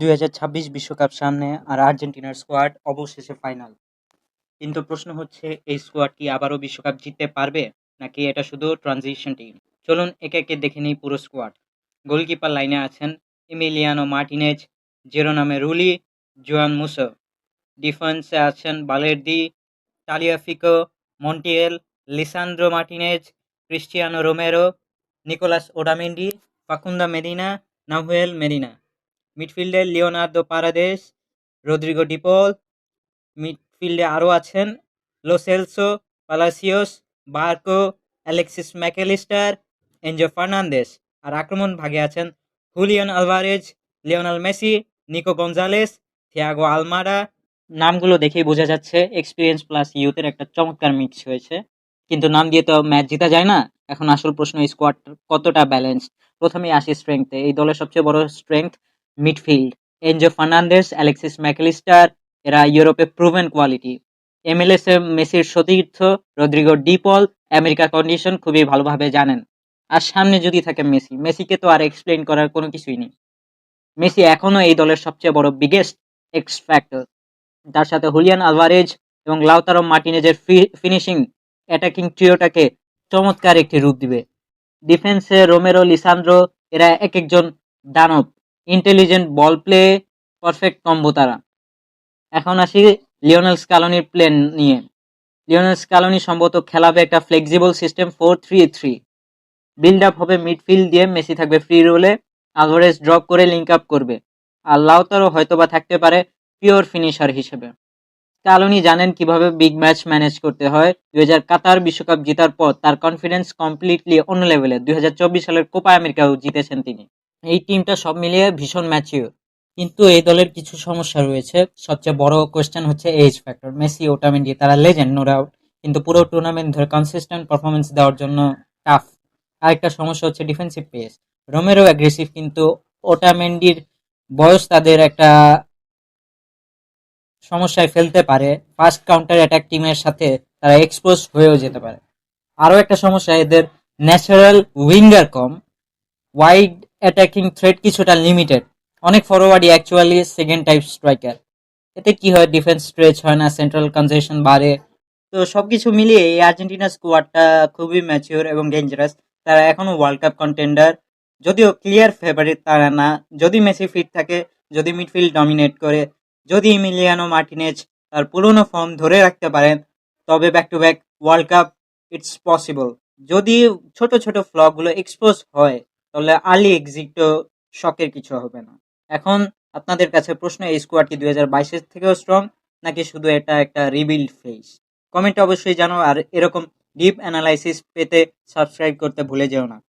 2026 বিশ্বকাপ সামনে আর আর্জেন্টিনার স্কোয়াড অবশেষে ফাইনাল। কিন্তু প্রশ্ন হচ্ছে এই স্কোয়াড কি আবারও বিশ্বকাপ জিততে পারবে নাকি এটা শুধু ট্রানজিশন টিম। চলুন একে একে দেখে নিই পুরো স্কোয়াড। গোলকিপার লাইনে আছেন Emiliano Martinez, Geronimo Rulli, Juan Musso. ডিফেন্সে আছেন Balerdi, Tagliafico, Montiel, Lisandro Martinez, Cristiano Romero, Nicolas Otamendi, Facundo Medina, Nahuel Molina. মিডফিল্ডে লিওনার্দো পারাদেস, রদ্রিগো ডিপল। মিডফিল্ডে আরও আছেন Lo Celso, Palacios, Barco, Alexis Mac Allister, Enzo Fernandez. আর আক্রমণ ভাগে আছেন Julian Alvarez, Lionel Messi, Nico Gonzalez, Thiago Almada. নামগুলো দেখেই বোঝা যাচ্ছে এক্সপিরিয়েন্স প্লাস ইউথের একটা চমৎকার মিক্স হয়েছে। কিন্তু নাম দিয়ে তো ম্যাচ জেতা যায় না। এখন আসল প্রশ্ন এই স্কোয়াড কতটা ব্যালেন্স। প্রথমেই আসি স্ট্রেংথে। এই দলের সবচেয়ে বড় strength midfield. Enzo Fernandez, Alexis Mac Allister, এরা ইউরোপে প্রুভেন কোয়ালিটি। MLS এ মেসির সতীর্থ রদ্রিগো ডিপল আমেরিকার কন্ডিশন খুবই ভালোভাবে জানেন। আর সামনে যদি থাকে মেসি, মেসিকে তো আর এক্সপ্লেইন করার কোনো কিছুই নেই। মেসি এখনো এই দলের সবচেয়ে বড় বিগেস্ট এক্স ফ্যাক্টর। তার সাথে হুলিয়ান আলভারেজ এবং লাউতারো মার্টিনেজের ফিনিশিং অ্যাটাকিং ট্রিওটাকে চমৎকার একটি রূপ দিবে। ডিফেন্সে রোমেরো, লিসান্দ্রো, এরা এক একজন দানব। ইন্টেলিজেন্ট বল প্লে, পারফেক্ট কম্বো তারা। এখন আসি লিওনেল স্কালোনির প্লেন নিয়ে। লিওনেল স্কালোনি সম্ভবত খেলাবে একটা ফ্লেক্সিবল সিস্টেম 4-3-3। বিল্ড আপ হবে মিডফিল্ড দিয়ে, মেসি থাকবে ফ্রি রোলে, আলভারেজ ড্রপ করে লিঙ্ক আপ করবে। আর লাউতারো হয়তোবা থাকতে পারে পিওর ফিনিশার হিসেবে। স্কালোনি জানেন কিভাবে বিগ ম্যাচ ম্যানেজ করতে হয়। 2000 কাতার বিশ্বকাপ জেতার পর তার কনফিডেন্স কমপ্লিটলি অন্য লেভেলে। 2024 সালের কোপা আমেরিকাও জিতেছেন তিনি। এই টিমটা সব মিলিয়ে ভীষণ ম্যাচিওর। কিন্তু এই দলের কিছু সমস্যা রয়েছে। সবচেয়ে বড় কোয়েশ্চেন হচ্ছে এজ ফ্যাক্টর। মেসি, ওটামেন্ডি তারা লেজেন্ড, নো ডাউট, কিন্তু পুরো টুর্নামেন্ট ধরে কনসিস্টেন্ট পারফরমেন্স দেওয়ার জন্য টাফ। আরেকটা সমস্যা হচ্ছে ডিফেন্সিভ পেস। রোমেরো অ্যাগ্রেসিভ, কিন্তু ওটামেন্ডির বয়স তাদের একটা সমস্যায় ফেলতে পারে। ফাস্ট কাউন্টার অ্যাটাক টিমের সাথে তারা এক্সপোজ হয়েও যেতে পারে। আরও একটা সমস্যা, এদের ন্যাচারাল উইঙ্গার কম। ওয়াইড অ্যাটাকিং থ্রেট কিছুটা লিমিটেড। অনেক ফরওয়ার্ডই অ্যাকচুয়ালি সেকেন্ড টাইপ স্ট্রাইকার। এতে কি হয়, ডিফেন্স স্ট্রেচ হয় না, সেন্ট্রাল কনজেশন বাড়ে। তো সবকিছু মিলিয়ে এই আর্জেন্টিনা স্কোয়াডটা খুবই ম্যাচিওর এবং ডেঞ্জারাস। তারা এখনো ওয়ার্ল্ড কাপ কন্টেন্ডার, যদিও ক্লিয়ার ফেভারিট তারা না। যদি মেসি ফিট থাকে, যদি মিডফিল্ড ডমিনেট করে, যদি ইমিলিয়ানো মার্টিনেজ তার পুরনো ফর্ম ধরে রাখতে পারেন, তবে back to back world cup it's possible. যদি ছোট ছোট ফ্লগুলো এক্সপোজ হয়, তাহলে আর্লি এক্সিটও শকের কিছু হবে না। এখন আপনাদের কাছে প্রশ্ন, এই স্কোয়াড কি 2022-এর থেকেও স্ট্রং নাকি শুধু এটা একটা রিবিল্ড ফেজ? কমেন্টে অবশ্যই জানাও। আর এরকম ডিপ অ্যানালাইসিস পেতে সাবস্ক্রাইব করতে ভুলে যেও না।